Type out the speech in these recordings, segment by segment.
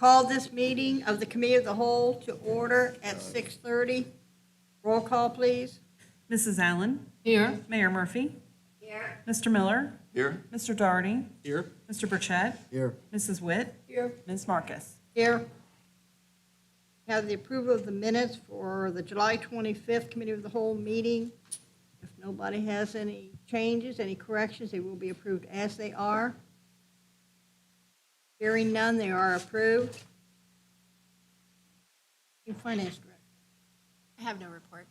call this meeting of the Committee of the Whole to order at 6:30. Roll call, please. Mrs. Allen. Here. Mayor Murphy. Here. Mr. Miller. Here. Mr. Doherty. Here. Mr. Burchett. Here. Mrs. Witt. Here. Ms. Marcus. Here. Have the approval of the minutes for the July 25th Committee of the Whole meeting. If nobody has any changes, any corrections, they will be approved as they are. Hearing none, they are approved. Finance Director. I have no report.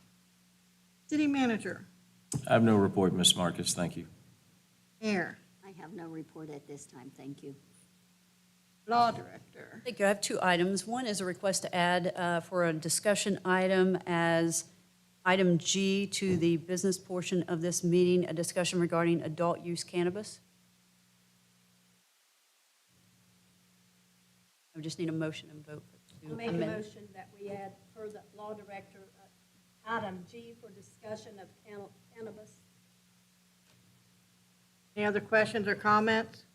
City Manager. I have no report, Ms. Marcus, thank you. Mayor. I have no report at this time, thank you. Law Director. Thank you. I have two items. One is a request to add for a discussion item as item G to the business portion of this meeting, a discussion regarding adult use cannabis. I just need a motion and vote to I'll make a amend. motion that we add for the law director, item G for discussion of cannabis. Any other questions or comments?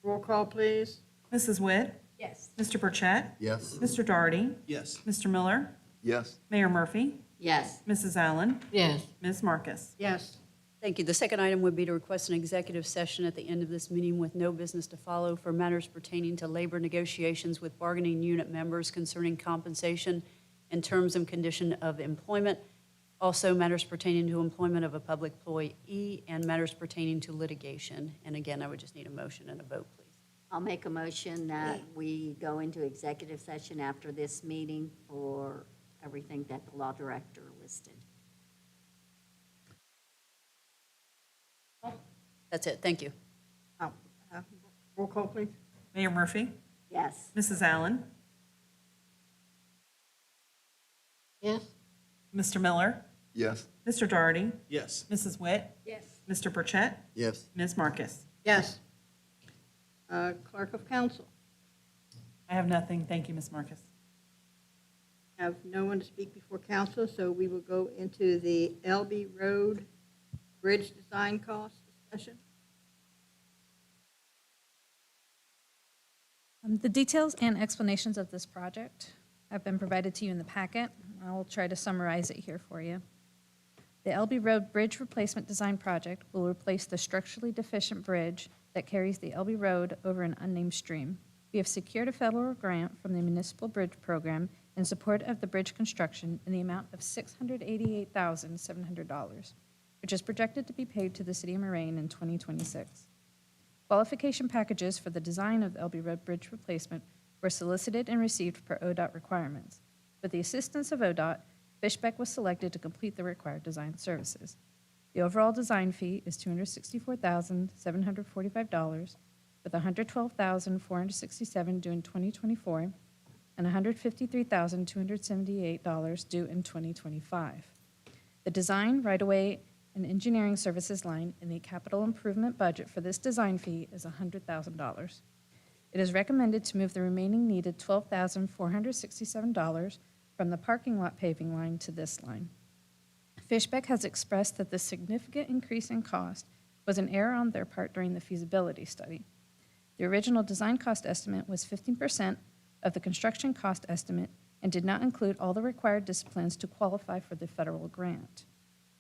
Roll call, please. Mrs. Witt. Yes. Mr. Burchett. Yes. Mr. Doherty. Yes. Mr. Miller. Yes. Mayor Murphy. Yes, Mrs. Allen. Yes. Ms. Marcus. Yes. Thank you. The second item would be to request an executive session at the end of this meeting with no business to follow for matters pertaining to labor negotiations with bargaining unit members concerning compensation and terms and condition of employment, also matters pertaining to employment of a public employee, and matters pertaining to litigation. And again, I would just need a motion and a vote, please. I'll make a motion that we go into executive session after this meeting for everything that the law director listed. That's it. Thank you. Oh, Roll call, please. Mayor Murphy. Yes. Mrs. Allen. Yes. Mr. Miller. Yes. Mr. Doherty. Yes. Mrs. Witt. Yes. Mr. Burchett. Yes. Ms. Marcus. Yes. Clerk of Council. I have nothing. Thank you, Ms. Marcus. Have no one to speak before council, so we will go into the LB Road Bridge Design Cost discussion. The details and explanations of this project have been provided to you in the packet. I will try to summarize it here for you. The LB Road Bridge Replacement Design Project will replace the structurally deficient bridge that carries the LB Road over an unnamed stream. We have secured a federal grant from the Municipal Bridge Program in support of the bridge construction in the amount of $688,700, which is projected to be paid to the City of Moraine in 2026. Qualification packages for the design of the LB Road Bridge replacement were solicited and received per ODOT requirements. With the assistance of ODOT, Fishbeck was selected to complete the required design services. The overall design fee is $264,745, with $112,467 due in 2024 and $153,278 due in 2025. The design, right-of-way, and engineering services line in the capital improvement budget for this design fee is $100,000. It is recommended to move the remaining needed $12,467 from the parking lot paving line to this line. Fishbeck has expressed that the significant increase in cost was an error on their part during the feasibility study. The original design cost estimate was 15% of the construction cost estimate and did not include all the required disciplines to qualify for the federal grant.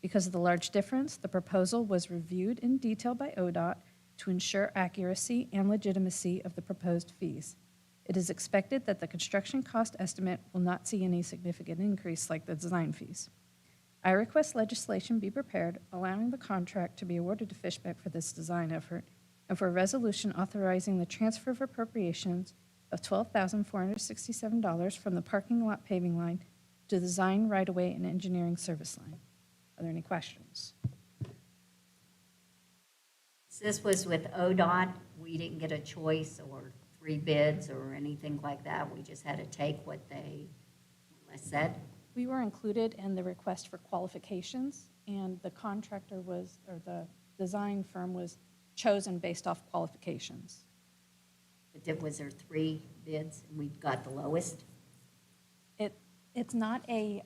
Because of the large difference, the proposal was reviewed in detail by ODOT to ensure accuracy and legitimacy of the proposed fees. It is expected that the construction cost estimate will not see any significant increase like the design fees. I request legislation be prepared allowing the contract to be awarded to Fishbeck for this design effort and for a resolution authorizing the transfer of appropriations of $12,467 from the parking lot paving line to the design, right-of-way, and engineering service line. Are there any questions? This was with ODOT. We didn't get a choice or 3 bids or anything like that. We just had to take what they said. We were included in the request for qualifications, and the contractor was, or the design firm was chosen based off qualifications. But was there 3 bids and we got the lowest? It's not a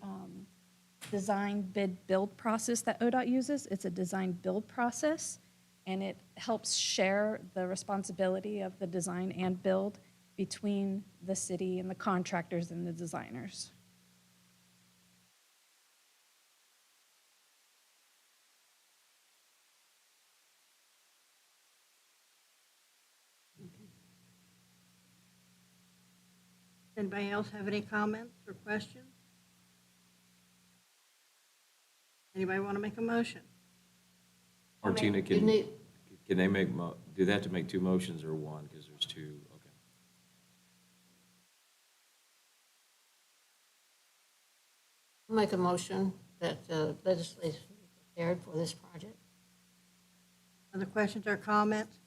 design bid build process that ODOT uses. It's a design build process, and it helps share the responsibility of the design and build between the city and the contractors and the designers. Anybody else have any comments or questions? Anybody want to make a motion? Martina, You can need- they make, do they have to make two motions or one? Because there's two, okay. Make a motion that legislation be prepared for this project. Other questions or comments?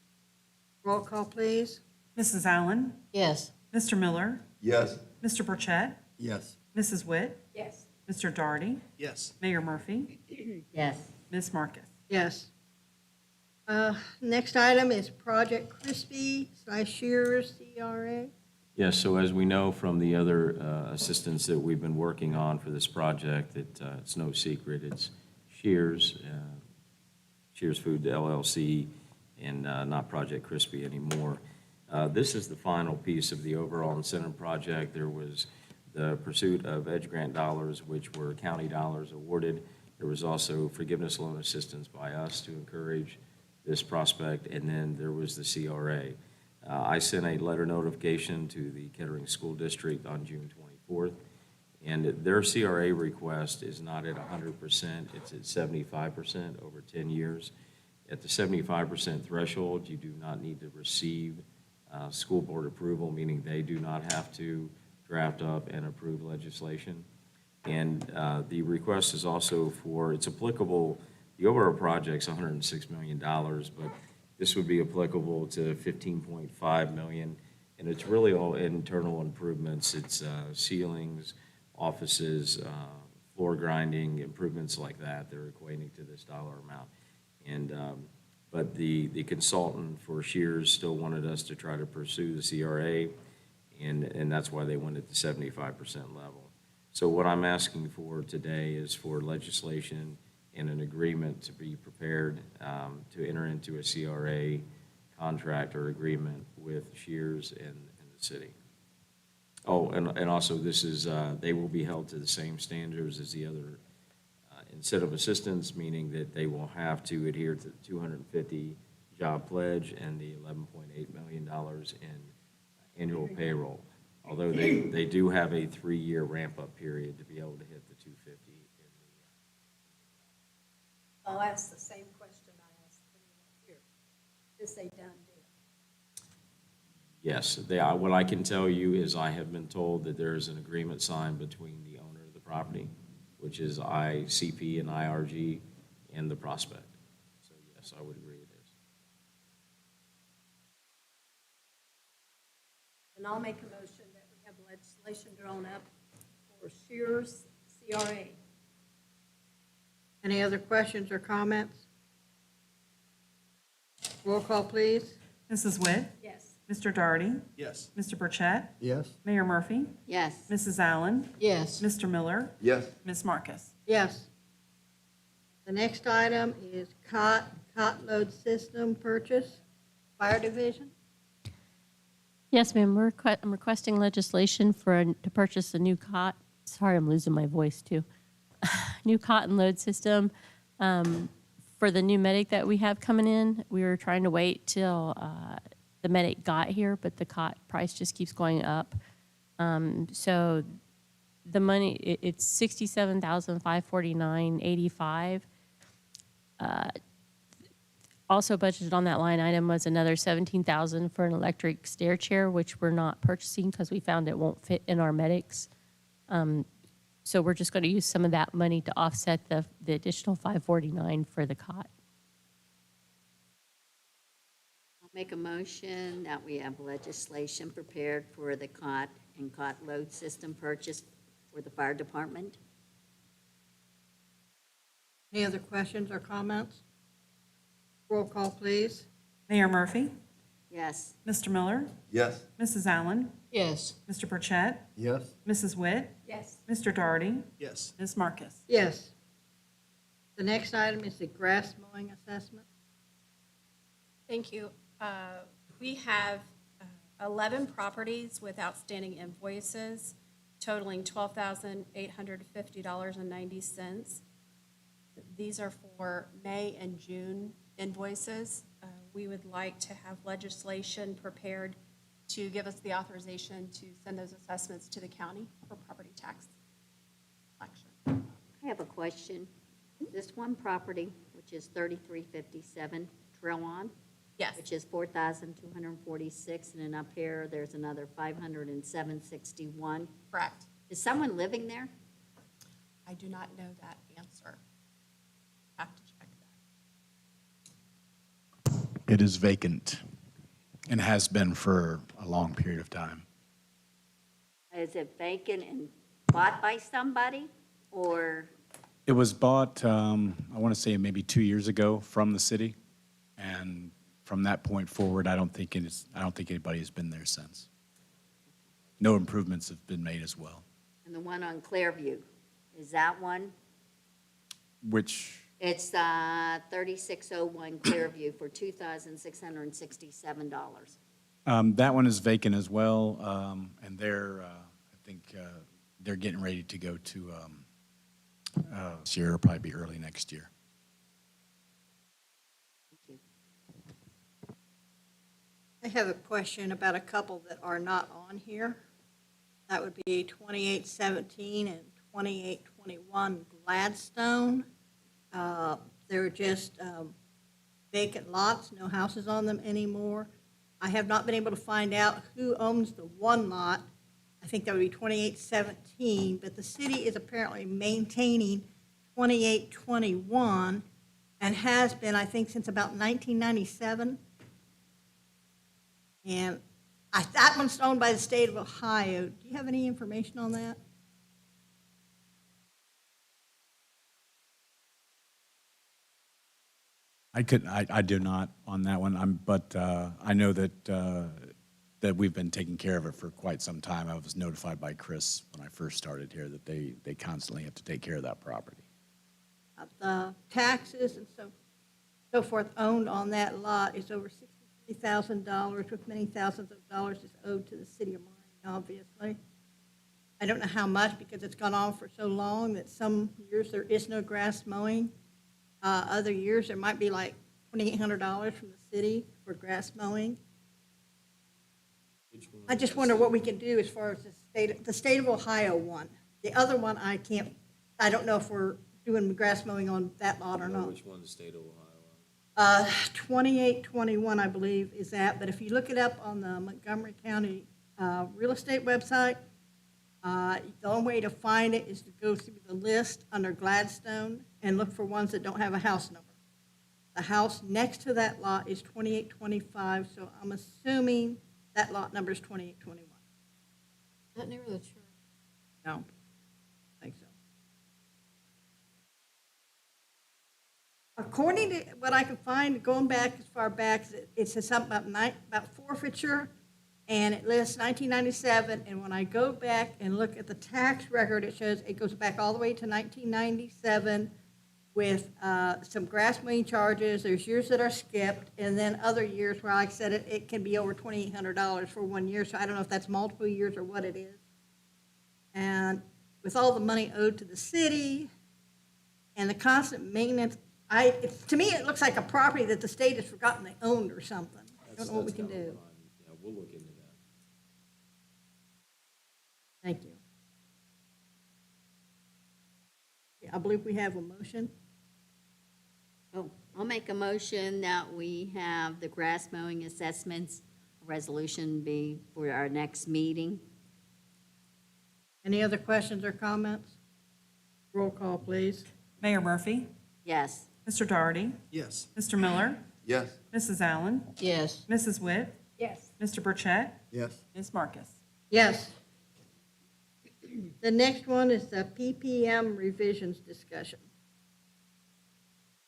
Roll call, please. Mrs. Allen, Yes. Mr. Miller, Yes. Mr. Burchett, Yes. Mrs. Witt, Yes. Mr. Darty, Yes. Mayor Murphy, Yes. Ms. Marcus. Yes. Next item is Project Crispy/Shears CRA. Yes, so as we know from the other assistance that we've been working on for this project, that it's no secret, it's Shears, Shears Food LLC, and not Project Crispy anymore. This is the final piece of the overall incentive project. There was the pursuit of EDGE grant dollars, which were county dollars awarded. There was also forgiveness loan assistance by us to encourage this prospect, and then there was the CRA. I sent a letter notification to the Kettering School District on June 24th, and their CRA request is not at 100%, it's at 75% over 10 years. At the 75% threshold, you do not need to receive school board approval, meaning they do not have to draft up and approve legislation. And the request is also for, it's applicable, the overall project's $106 million, but this would be applicable to $15.5 million. And it's really all internal improvements. It's ceilings, offices, floor grinding, improvements like that. They're equating to this dollar amount. And but the consultant for Shears still wanted us to try to pursue the CRA, and that's why they went at the 75% level. So what I'm asking for today is for legislation and an agreement to be prepared to enter into a CRA contract or agreement with Shears and the city. Oh, and also this is, they will be held to the same standards as the other incentive assistance, meaning that they will have to adhere to the 250 job pledge and the $11.8 million in annual payroll. Although they do have a 3-year ramp-up period to be able to hit the 250. I'll ask the same question I asked everyone here. Is a done deal? Yes, what I can tell you is I have been told that there is an agreement signed between the owner of the property, which is ICP and IRG, and the prospect. So yes, I would agree it is. And I'll make a motion that we have legislation drawn up for Shears CRA. Any other questions or comments? Roll call, please. Mrs. Witt, Yes. Mr. Darty, Yes. Mr. Burchett, Yes. Mayor Murphy, Yes. Mrs. Allen, Yes. Mr. Miller, Yes. Ms. Marcus. Yes. The next item is cot load system purchase, fire division. Yes, ma'am. I'm requesting legislation to purchase a new cot. Sorry, I'm losing my voice too. New cot and load system for the new medic that we have coming in. We were trying to wait till the medic got here, but the cot price just keeps going up. So the money, it's $67,549.85. Also budgeted on that line item was another $17,000 for an electric stair chair, which we're not purchasing because we found it won't fit in our medics. So we're just going to use some of that money to offset the additional $549 for the cot. I'll make a motion that we have legislation prepared for the cot and cot load system purchase for the fire department. Any other questions or comments? Roll call, please. Mayor Murphy, Yes. Mr. Miller, Yes. Mrs. Allen, Yes. Mr. Burchett, Yes. Mrs. Witt, Yes. Mr. Darty, Yes. Ms. Marcus. Yes. The next item is the grass mowing assessment. Thank you. We have 11 properties with outstanding invoices totaling $12,850.90. These are for May and June invoices. We would like to have legislation prepared to give us the authorization to send those assessments to the county for property tax collection. I have a question. This one property, which is 3357 Trillon, Yes, which is 4,246, and then up here, there's another 507.61. correct. Is someone living there? I do not know that answer. Have to check that. It is vacant and has been for a long period of time. Is it vacant and bought by somebody, or? It was bought, I want to say maybe 2 years ago from the city. And from that point forward, I don't think anybody has been there since. No improvements have been made as well, And the one on Clearview, is that one? which, It's 3601 Clearview for $2,667. that one is vacant as well. And they're, I think, they're getting ready to go to, this year, it'll probably be early next year. Thank you. I have a question about a couple that are not on here. That would be 2817 and 2821 Gladstone. They're just vacant lots, no houses on them anymore. I have not been able to find out who owns the one lot. I think that would be 2817, but the city is apparently maintaining 2821 and has been, I think, since about 1997. And that one's owned by the state of Ohio. Do you have any information on that? I do not on that one, but I know that we've been taking care of it for quite some time. I was notified by Chris when I first started here that they constantly have to take care of that property. The taxes and so forth owned on that lot is over $63,000, with many thousands of dollars is owed to the city of Marine, obviously. I don't know how much, because it's gone on for so long that some years there is no grass mowing. Other years, there might be like $2,800 from the city for grass mowing. I just wonder what we can do as far as the state of Ohio one. The other one, I don't know if we're doing grass mowing on that lot or not. Which one, the state of Ohio? 2821, I believe, is that, but if you look it up on the Montgomery County real estate website, the only way to find it is to go through the list under Gladstone and look for ones that don't have a house number. The house next to that lot is 2825, so I'm assuming that lot number is 2821. Is that near the church? No, I think so. According to what I can find, going back as far back, it says something about forfeiture, and it lists 1997, and when I go back and look at the tax record, it shows it goes back all the way to 1997 with some grass mowing charges. There's years that are skipped, and then other years where, like I said, it can be over $2,800 for 1 year, so I don't know if that's multiple years or what it is. And with all the money owed to the city and the constant maintenance, to me, it looks like a property that the state has forgotten they owned or something. I don't know what we can do. Yeah, we'll look into that. Thank you. Yeah, I believe we have a motion. Oh, I'll make a motion that we have the grass mowing assessments resolution be for our next meeting. Any other questions or comments? Roll call, please. Mayor Murphy? Yes. Mr. Doherty? Yes. Mr. Miller? Yes. Mrs. Allen? Yes. Mrs. Witt? Yes. Mr. Burchett? Yes. Ms. Marcus? Yes. The next one is the PPM revisions discussion.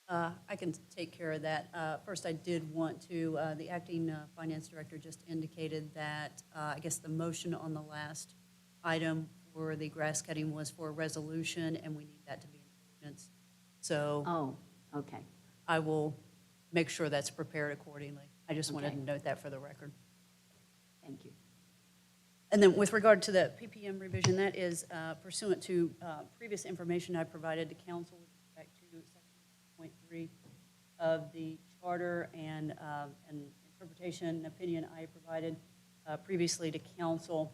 I can take care of that. First, I did want to, the acting finance director just indicated that, I guess the motion on the last item for the grass cutting was for a resolution, and we need that to be in ordinance. So Oh, okay. I will make sure that's prepared accordingly. I just wanted Okay. to note that for the record. Thank you. And then with regard to the PPM revision, that is pursuant to previous information I provided to council with respect to section 6.3 of the charter and an interpretation and opinion I provided previously to council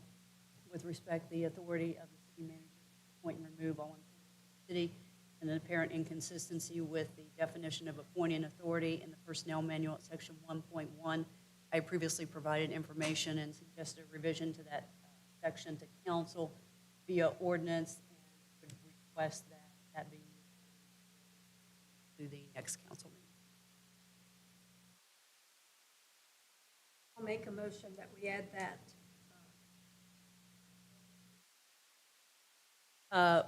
with respect to the authority of the city manager to appoint and remove all employees of the city, and an apparent inconsistency with the definition of appointing authority in the personnel manual at section 1.1. I previously provided information and suggested a revision to that section to council via ordinance, and would request that that be moved to the next council meeting. I'll make a motion that we add that.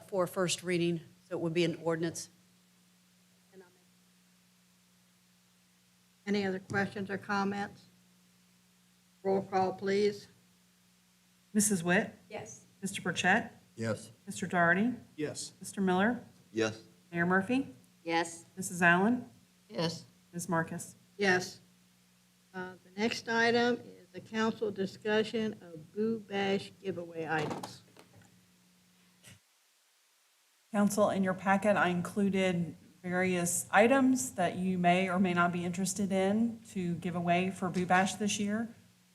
For first reading, so it would be an ordinance. And I'll make Any other questions or comments? Roll call, please. Mrs. Witt? yes. Mr. Burchett? Yes. Mr. Doherty? Yes. Mr. Miller? Yes. Mayor Murphy? Yes, Mrs. Allen? Yes. Ms. Marcus? Yes. The next item is the council discussion of Boo Bash giveaway items. Council, in your packet, I included various items that you may or may not be interested in to give away for Boo Bash this year.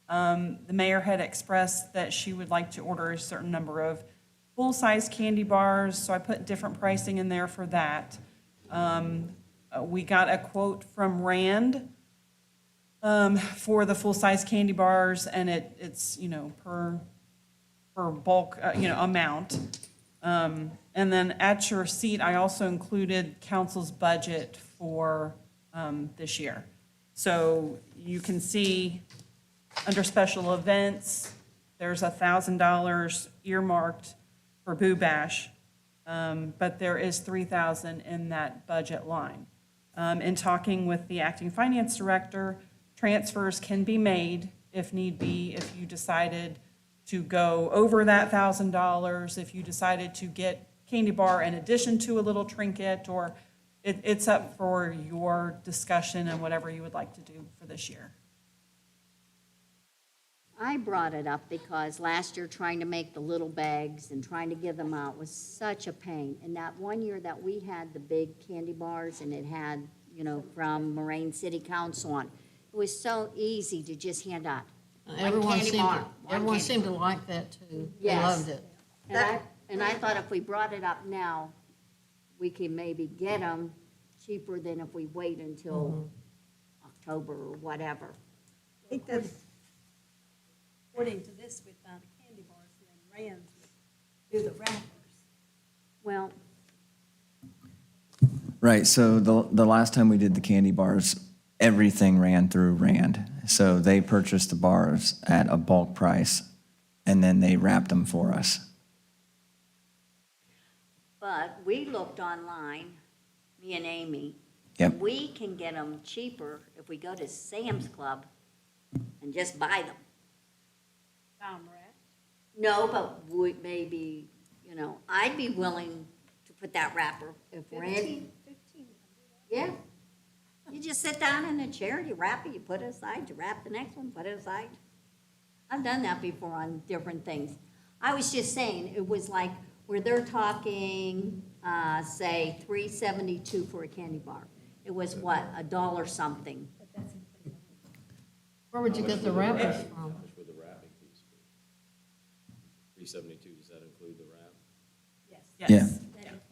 The mayor had expressed that she would like to order a certain number of full-size candy bars, so I put different pricing in there for that. We got a quote from Rand for the full-size candy bars, and it's, per bulk, amount. And then at your seat, I also included council's budget for this year. So you can see under special events, there's $1,000 earmarked for Boo Bash, but there is $3,000 in that budget line. In talking with the acting finance director, transfers can be made if need be, if you decided to go over that $1,000, if you decided to get candy bar in addition to a little trinket, or it's up for your discussion and whatever you would like to do for this year. I brought it up because last year trying to make the little bags and trying to give them out was such a pain. And that one year that we had the big candy bars and it had, from Moraine City Council on, it was so easy to just hand out. Everyone candy seemed bar, to, one everyone candy seemed to like that too. They Yes. loved it. And I thought if we brought it up now, we can maybe get them cheaper than if we wait until October or whatever. I think that's, According to this, we found candy bars and then Rand's would do the wrappers. Well, Right, so the last time we did the candy bars, everything ran through Rand. So they purchased the bars at a bulk price, and then they wrapped them for us. but we looked online, me and Amy. Yep. We can get them cheaper if we go to Sam's Club and just buy them. No, but we maybe, I'd be willing to put that wrapper if Rand. Yeah. You just sit down in a chair, you wrap it, you put it aside, you wrap the next one, put it aside. I've done that before on different things. I was just saying, it was like where they're talking, say, $3.72 for a candy bar. It was what, $1 something? Where would you get the wrappers from? For the wrapping piece. 372, does that include the wrap? Yes.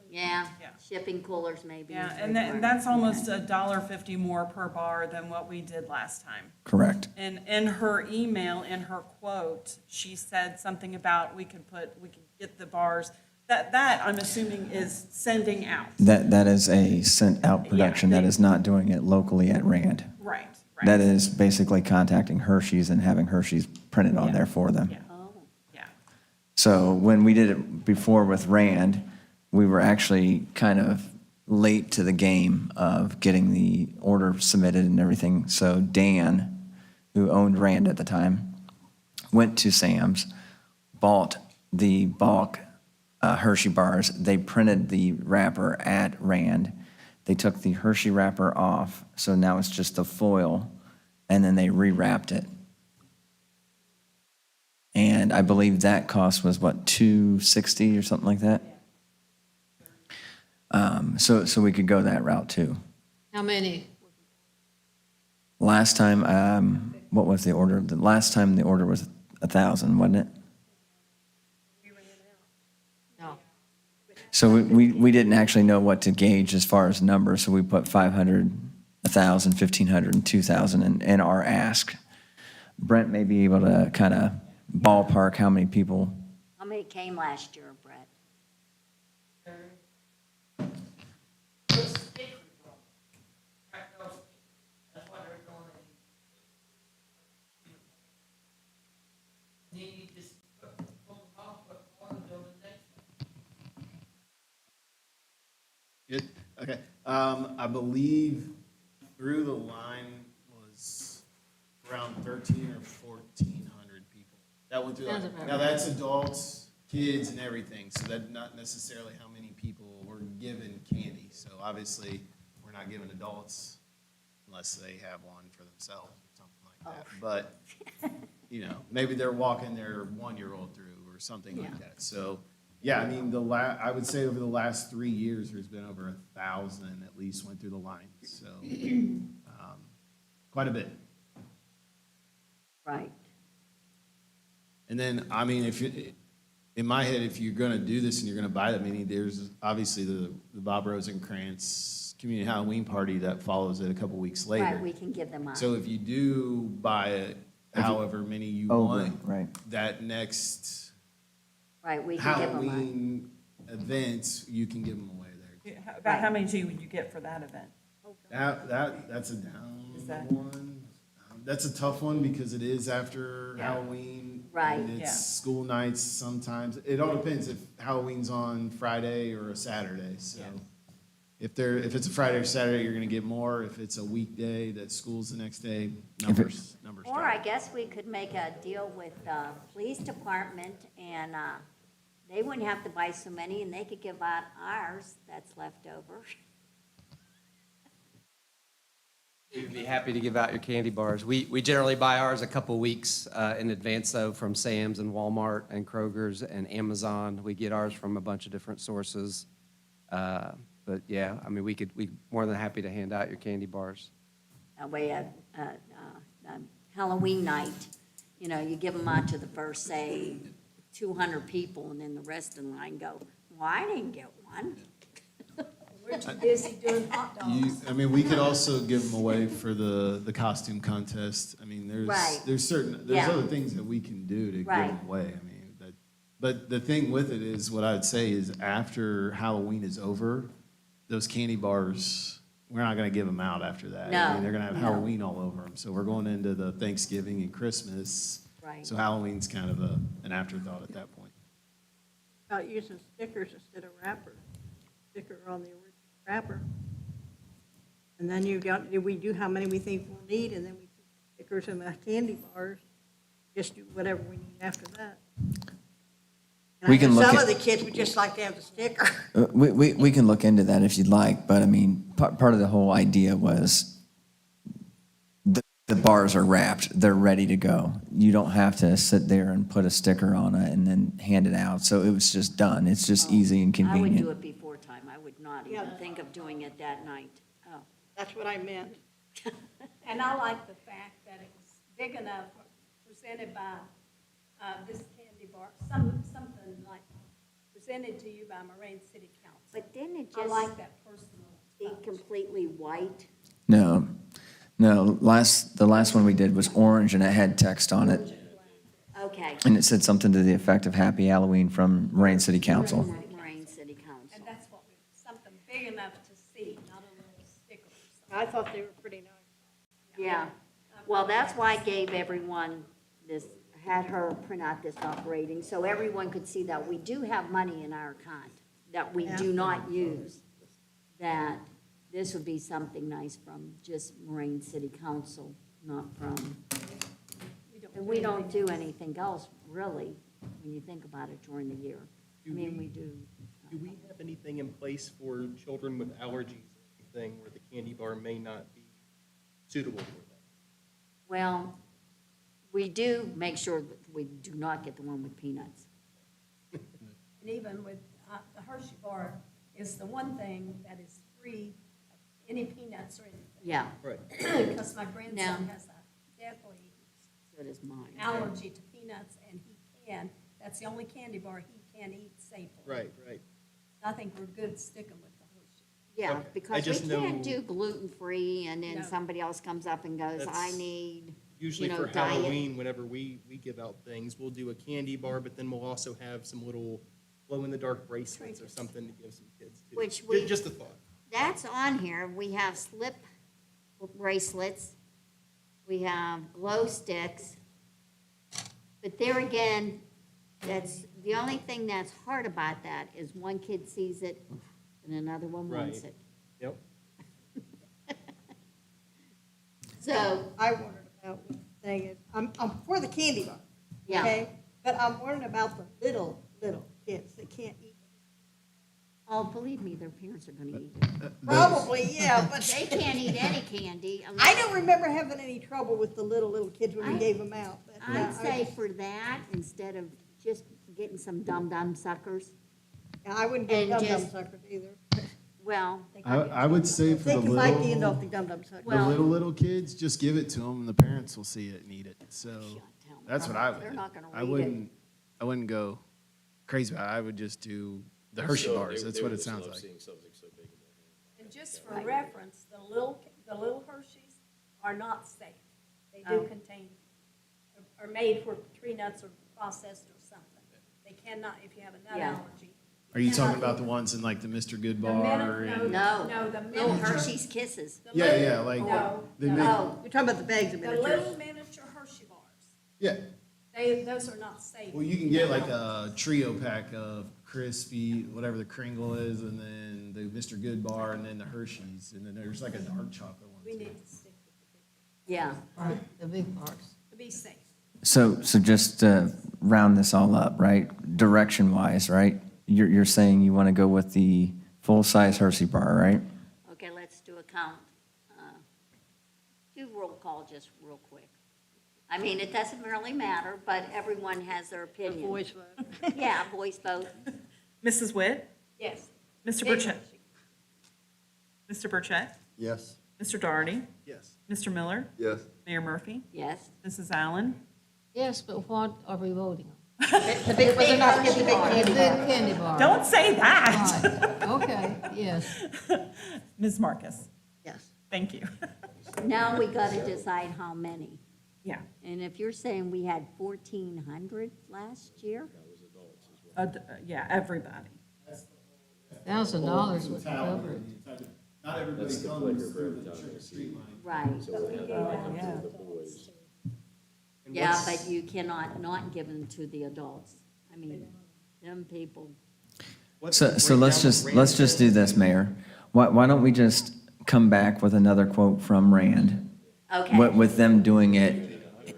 Yeah, Yeah. shipping coolers maybe. Yeah, and that's almost $1.50 more per bar than what we did last time. Correct. And in her email, in her quote, she said something about we could get the bars. That I'm assuming is sending out. That is a sent-out production. Yeah, That is not doing it locally at Rand. Right. That is basically contacting Hershey's and having Hershey's printed on there for them. Yeah. Oh, Yeah. So when we did it before with Rand, we were actually kind of late to the game of getting the order submitted and everything. So Dan, who owned Rand at the time, went to Sam's, bought the bulk Hershey bars. They printed the wrapper at Rand. They took the Hershey wrapper off, so now it's just the foil, and then they rewrapped it. And I believe that cost was what, $260 or something like that? So we could go that route too. How many? Last time, what was the order? The last time the order was 1,000, wasn't it? No. So we didn't actually know what to gauge as far as numbers, so we put 500, 1,000, 1,500, and 2,000 in our ask. Brent may be able to kind of ballpark how many people. How many came last year, Brett? Good, okay. I believe through the line was around 13 or 1,400 people. That went through, Sounds about now right. that's adults, kids and everything, so that's not necessarily how many people were given candy. So obviously, we're not giving adults unless they have one for themselves or something like that. But, you know, maybe they're walking their 1-year-old through or something like that. So, yeah, I mean, I would say over the last 3 years, there's been over 1,000 at least went through the line, so, quite a bit. Right. And then, I mean, in my head, if you're gonna do this and you're gonna buy that many, there's obviously the Bob Rosencrantz Community Halloween Party that follows it a couple weeks later. Right, we can give them up. So if you do buy it, however many you want, Right. that next Right, we can give them up. Halloween event, you can give them away there. About how many would you get for that event? That's a down Is that- one. That's a tough one because it is after Yeah. Halloween. Right. And it's Yeah. school nights sometimes. It all depends if Halloween's on Friday or a Saturday, so. Yeah. If it's a Friday or Saturday, you're gonna get more. If it's a weekday that school's the next day, numbers Or drop. I guess we could make a deal with the police department and they wouldn't have to buy so many and they could give out ours that's left over. We'd be happy to give out your candy bars. We generally buy ours a couple weeks in advance, though, from Sam's and Walmart and Kroger's and Amazon. We get ours from a bunch of different sources. But yeah, I mean, we more than happy to hand out your candy bars. That way, Halloween night, you know, you give them out to the first, say, 200 people, and then the rest in line go, well, I didn't get one. We're too busy doing hot dogs. I mean, we could also give them away for the costume contest. I mean, Right. there's Yeah. other things that we can do to give Right. them away. I mean, but the thing with it is, what I'd say is after Halloween is over, those candy bars, we're not gonna give them out after that. I No, mean, they're gonna have no. Halloween all over them. So we're going into the Thanksgiving and Christmas. Right. So Halloween's kind of an afterthought at that point. About using stickers instead of wrapper. Sticker on the original wrapper. And then we do how many we think we'll need, and then we put stickers in the candy bars. Just do whatever we need after that. And We I can know look some at- of the kids would just like to have the sticker. We can look into that if you'd like, but I mean, part of the whole idea was the bars are wrapped, they're ready to go. You don't have to sit there and put a sticker on it and then hand it out. So it was just done. It's just easy and I would convenient. do it before time. I would not even think of doing it that night. Oh, That's what I meant. And I like the fact that it was big enough, presented by this candy bar, something like presented to you by Moraine City Council. but didn't it I just like that personal be touch. completely white? No, the last one we did was orange and it had text on it. Okay. And it said something to the effect of Happy Halloween from Moraine City Council. Moraine City Council. And that's what we, something big enough to see, not a little sticker. I thought they were pretty nice. Yeah, well, that's why I gave everyone this, had her print out this operating, so everyone could see that we do have money in our account that we do not use. That this would be something nice from just Moraine City Council, not from, and we don't do anything else, really, when you think about it during the year. I mean, we do. Do we have anything in place for children with allergies or anything where the candy bar may not be suitable for them? Well, We do make sure that we do not get the one with peanuts. And even with the Hershey bar is the one thing that is free of any peanuts or anything. Yeah, Right. Because my grandson Now- has a deathly so does mine. allergy to peanuts, and that's the only candy bar he can eat safely. Right, right. I think we're good sticking with the Hershey. Yeah, Okay. I because just we can't know- do gluten-free, and then No. somebody else comes up and goes, I That's need, Usually you know, for diet. Halloween, whenever we give out things, we'll do a candy bar, but then we'll also have some little glow-in-the-dark bracelets or something to give some kids too. Which Ju- we- Just a thought. That's on here. We have slip bracelets. We have glow sticks. But there again, that's, the only thing that's hard about that is one kid sees it and another one wants Right. it. Yep. So, I wondered about what the thing is, I'm for the candy bar, yeah, okay? But I'm wondering about the little kids that can't eat. oh, believe me, their parents are gonna eat it. Probably, yeah, but They can't eat any candy. I don't remember having any trouble with the little kids when we gave them out. but, I'd say for that, instead of just getting some dum-dum suckers, I wouldn't give and dum-dum just- suckers either. well, I would say for They the can bite the little, end off the dum-dum suckers. Well- little kids, just give it to them and the parents will see it and eat it. So tell 'em. that's what I would They're do. not gonna I read it. wouldn't go crazy about it. I would just do the Hershey bars. That's what it sounds like. And just for reference, the little Hershey's are not safe. They do Oh. contain, are made for tree nuts or processed or something. They cannot, if you have a nut Yeah. allergy. Are you talking about the ones in like the Mr. Good The bar? minute- and- No. No, the little miniature. Hershey's Kisses. the Yeah, little- yeah, like No, they no. make- Oh, You're talking about the bags of The miniatures. little miniature Hershey bars, Yeah. those are not safe. Well, you can get like a trio pack of crispy, whatever the Kringle is, and then the Mr. Good bar, and then the Hershey's, and then there's like a dark chocolate one. We too. need to stick with yeah. Right, the big bars. to be safe. So just to round this all up, right, direction-wise, right? You're saying you want to go with the full-size Hershey bar, right? Okay, let's do a count. Do roll call just real quick. I mean, it doesn't really matter, but everyone has their opinion. Voice vote. Yeah, voice vote. Mrs. Witt? Yes. Mr. Big Burchett? Hershey. Mr. Burchett? Yes. Mr. Doherty? Yes. Mr. Miller? Yes. Mayor Murphy? Yes. Mrs. Allen? Yes, but what are we voting on? The big, but they're not getting the big The candy big bar. candy bar. Don't say that. Right, okay, yes. Ms. Marcus? Yes. Thank you. Now we gotta decide how many. Yeah. And if you're saying we had 1,400 last year, Yeah, everybody. $1,000 would cover it. Not everybody comes through the trick or treat line. right? Yeah. And Yeah, what's- but you cannot not give them to the adults. I mean, them people, what's So, the so let's breakdown just, of let's Rand just do says? this, Mayor. Why don't we just come back with another quote from Rand? okay. With them doing it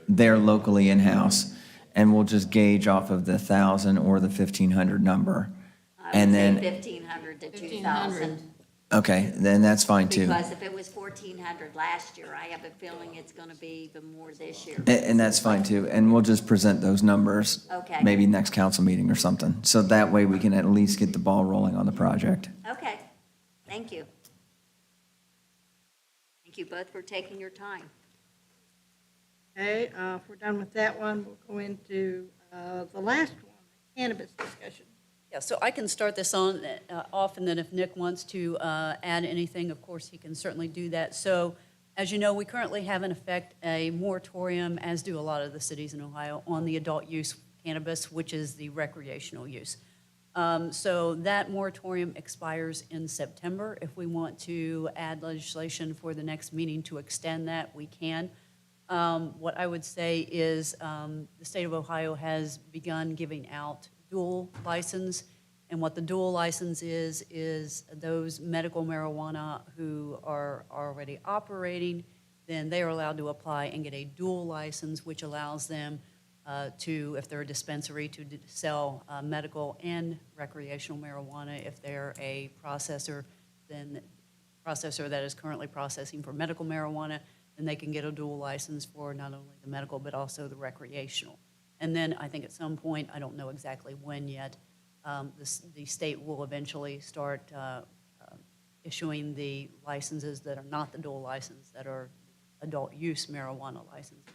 there locally in-house, and we'll just gauge off of the 1,000 or the 1,500 number. I would And say then, 1,500 to 1,500. 2,000. okay, then that's fine too. Because if it was 1,400 last year, I have a feeling it's gonna be even more this year. And that's fine too, and we'll just present those numbers. Okay. Maybe next council meeting or something, so that way we can at least get the ball rolling on the project. Okay, thank you. Thank you both for taking your time. Okay, if we're done with that one, we'll go into the last one, cannabis discussion. Yeah, so I can start this on, off, and then if Nick wants to add anything, of course, he can certainly do that. So, as you know, we currently have in effect a moratorium, as do a lot of the cities in Ohio, on the adult use cannabis, which is the recreational use. So that moratorium expires in September. If we want to add legislation for the next meeting to extend that, we can. What I would say is the state of Ohio has begun giving out dual license. And what the dual license is those medical marijuana who are already operating, then they are allowed to apply and get a dual license, which allows them to, if they're a dispensary, to sell medical and recreational marijuana. If they're a processor, then processor that is currently processing for medical marijuana, then they can get a dual license for not only the medical, but also the recreational. And then I think at some point, I don't know exactly when yet, the state will eventually start issuing the licenses that are not the dual license, that are adult use marijuana licenses.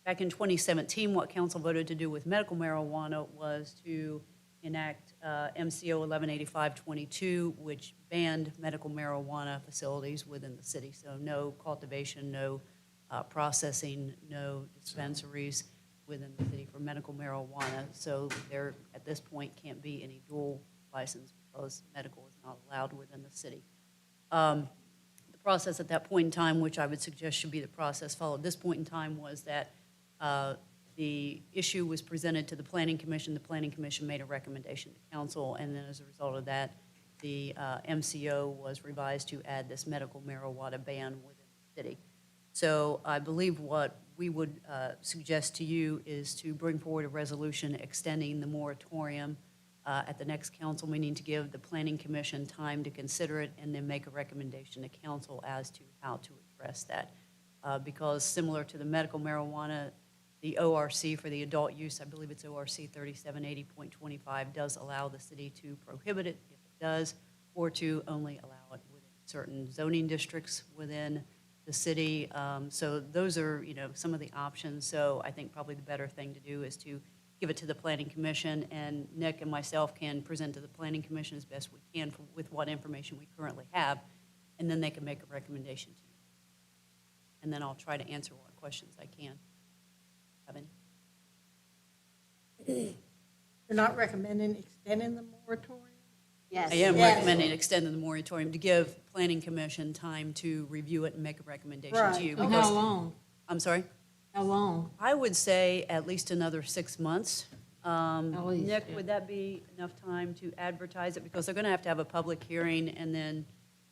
Back in 2017, what council voted to do with medical marijuana was to enact MCO 118522, which banned medical marijuana facilities within the city. So no cultivation, no processing, no dispensaries within the city for medical marijuana. So there, at this point, can't be any dual license because medical is not allowed within the city. The process at that point in time, which I would suggest should be the process followed at this point in time, was that the issue was presented to the Planning Commission. The Planning Commission made a recommendation to council, and then as a result of that, the MCO was revised to add this medical marijuana ban within the city. So I believe what we would suggest to you is to bring forward a resolution extending the moratorium at the next council meeting to give the Planning Commission time to consider it and then make a recommendation to council as to how to address that. Because similar to the medical marijuana, the ORC for the adult use, I believe it's ORC 3780.25, does allow the city to prohibit it if it does, or to only allow it within certain zoning districts within the city. So those are, some of the options. So I think probably the better thing to do is to give it to the Planning Commission, and Nick and myself can present to the Planning Commission as best we can with what information we currently have, and then they can make a recommendation to you. And then I'll try to answer what questions I can. Have any? You're not recommending extending the moratorium? Yes. I am Yes. recommending extending the moratorium to give Planning Commission time to review it and make a recommendation to Right. you. And because- how long? I'm sorry? How long? I would say at least another 6 months. least, Nick, yeah. would that be enough time to advertise it? Because they're going to have a public hearing and then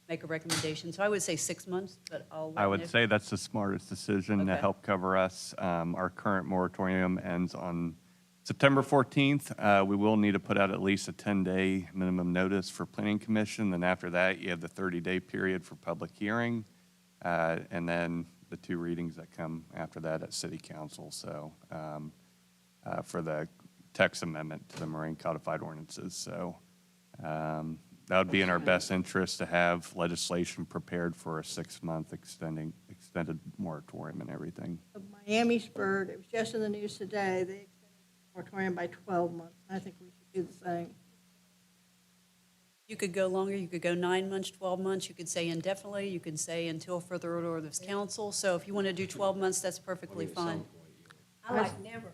make a recommendation. So I would say 6 months, but I'll let I would Nick- say that's the smartest decision to Okay. help cover us. Our current moratorium ends on September 14th. We will need to put out at least a 10-day minimum notice for Planning Commission. Then after that, you have the 30-day period for public hearing, and then the 2 readings that come after that at City Council. So for the text amendment to the Moraine Codified Ordinances. So that would be in our best interest to have legislation prepared for a 6-month extended moratorium and everything. Miamisburg, it was just in the news today, they extended the moratorium by 12 months. I think we should do the same. You could go longer, you could go 9 months, 12 months, you could say indefinitely, you could say until further order of this council. So if you want to do 12 months, that's perfectly fine. I like never.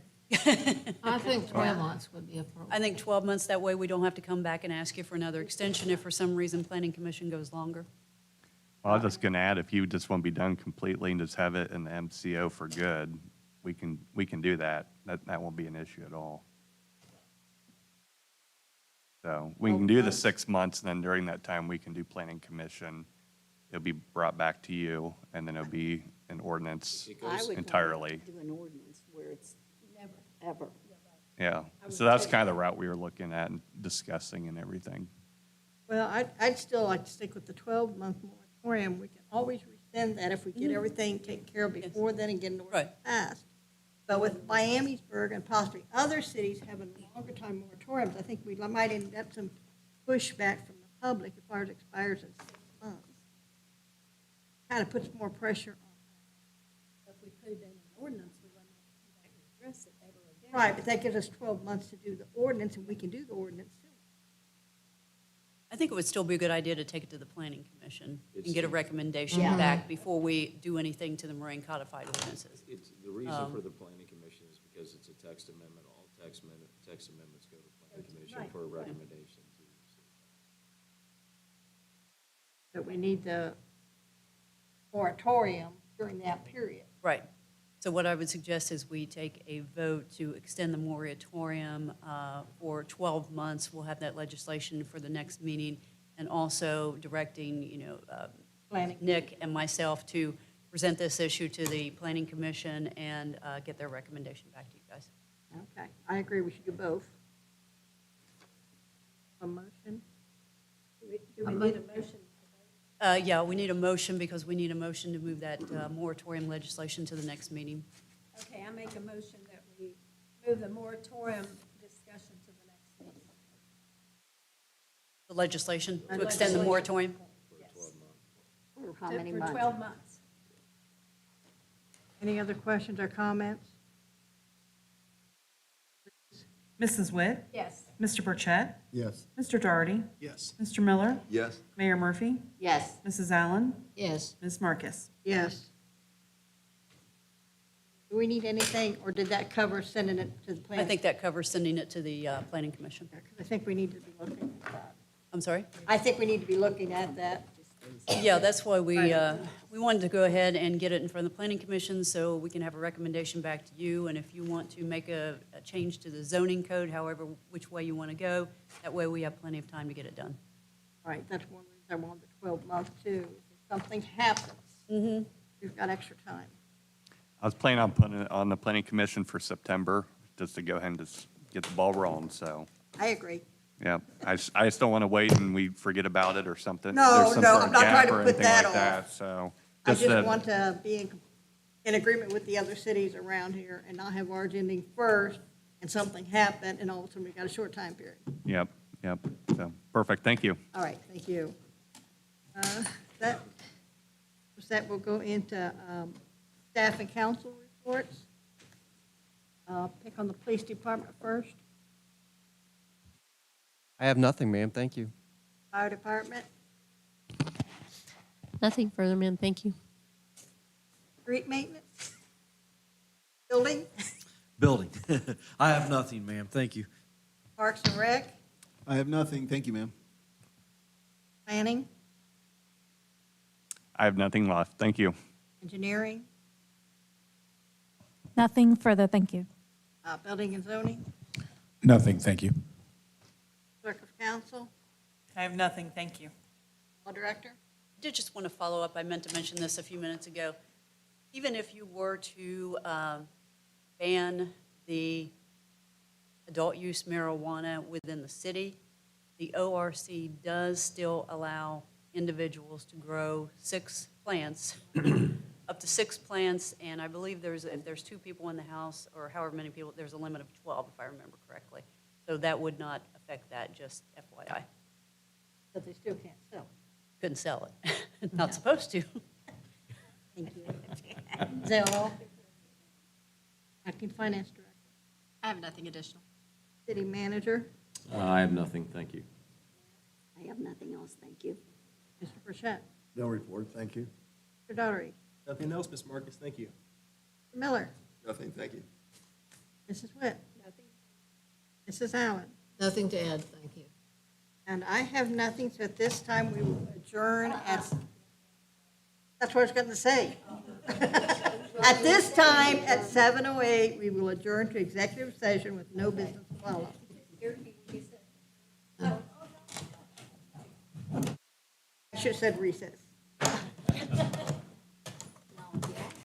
I think 12 months would be appropriate. I think 12 months, that way we don't have to come back and ask you for another extension if for some reason Planning Commission goes longer. Well, I was just going to add, if you just want to be done completely and just have it in the MCO for good, we can do that. That won't be an issue at all. So we can do the 6 months, and then during that time, we can do Planning Commission. It'll be brought back to you, and then it'll be an ordinance I would entirely. do an ordinance where it's ever. Yeah, so that's kind of the route we were looking at and discussing and everything. Well, I'd still like to stick with the 12-month moratorium. We can always rescind that if we get everything taken care of before then and get an ordinance passed. But with Miamisburg and possibly other cities having longer time moratoriums, I think we might end up some pushback from the public if ours expires in 6 months. Kind of puts more pressure on. If we put it in an ordinance, we wouldn't have to come back and address it ever again. Right, but that gives us 12 months to do the ordinance, and we can do the ordinance soon. I think it would still be a good idea to take it to the Planning Commission and get a recommendation Yeah. back before we do anything to the Moraine Codified Ordinances. It's, the reason for the planning commission is because it's a text amendment. All text amendments go to planning commission Right, for a recommendation to. But we need the moratorium during that period. Right. So what I would suggest is we take a vote to extend the moratorium for 12 months. We'll have that legislation for the next meeting, and also directing, Planning. Nick and myself to present this issue to the Planning Commission and get their recommendation back to you guys. Okay, I agree, we should do both. A motion? Do we need a motion? Yeah, we need a motion because we need a motion to move that moratorium legislation to the next meeting. Okay, I make a motion that we move the moratorium discussion to the next meeting. The legislation to extend the moratorium. For how many For months? 12 months. Any other questions or comments? Mrs. Witt? Yes. Mr. Burchett? Yes. Mr. Doherty? Yes. Mr. Miller? Yes. Mayor Murphy? Yes. Mrs. Allen? Yes. Ms. Marcus? Yes. Do we need anything, or did that cover sending it to the I planning? think that covers sending it to the Planning Commission. I think we need to be looking at that. I'm sorry? I think we need to be looking at that. Yeah, that's why we wanted to go ahead and get it in front of the Planning Commission so we can have a recommendation back to you. And if you want to make a change to the zoning code, however, which way you want to go, that way we have plenty of time to get it done. Right, that's one reason I wanted the 12-month too. If something happens, we've got extra time. I was planning on putting it on the planning commission for September, just to go ahead and just get the ball rolling, so, I agree. yeah. I just don't want to wait and we forget about it or something. No, There's some no, sort of I'm not gap trying to or put anything that like off. that, So. I just just that- want to be in agreement with the other cities around here and not have ours ending first and something happen and all of a sudden we got a short time period. Yep, yep. So, perfect, thank you. All right, thank you. That will go into staff and council reports. Pick on the police department first, I have nothing, ma'am. Thank you. fire department, Nothing further, ma'am. Thank you. street maintenance, building, Building. I have nothing, ma'am. Thank you. parks and rec, I have nothing. Thank you, ma'am. planning, I have nothing left. Thank you. engineering, Nothing further, thank you. building and zoning, Nothing, thank you. clerk of council, I have nothing, thank you. law director. I did just want to follow up, I meant to mention this a few minutes ago. Even if you were to ban the adult use marijuana within the city, the ORC does still allow individuals to grow 6 plants, up to 6 plants, and I believe if there's 2 people in the house, or however many people, there's a limit of 12, if I remember correctly. So that would not affect that, just FYI. But they still can't sell. Couldn't sell it. Not supposed to. Thank you. Is that all? Acting finance director, I have nothing additional. city manager, I have nothing, thank you. I have nothing else, thank you. Mr. Burchett, No report, thank you. Mr. Daugherty, Nothing else, Ms. Marcus. Thank you. Mr. Miller, Nothing. Thank you. Mrs. Witt. Nothing. Mrs. Allen. Nothing to add, thank you. And I have nothing, so at this time, we will adjourn that's what I was going to say. At this time, at 7:08, we will adjourn to executive session with no business to follow. I should have said recess.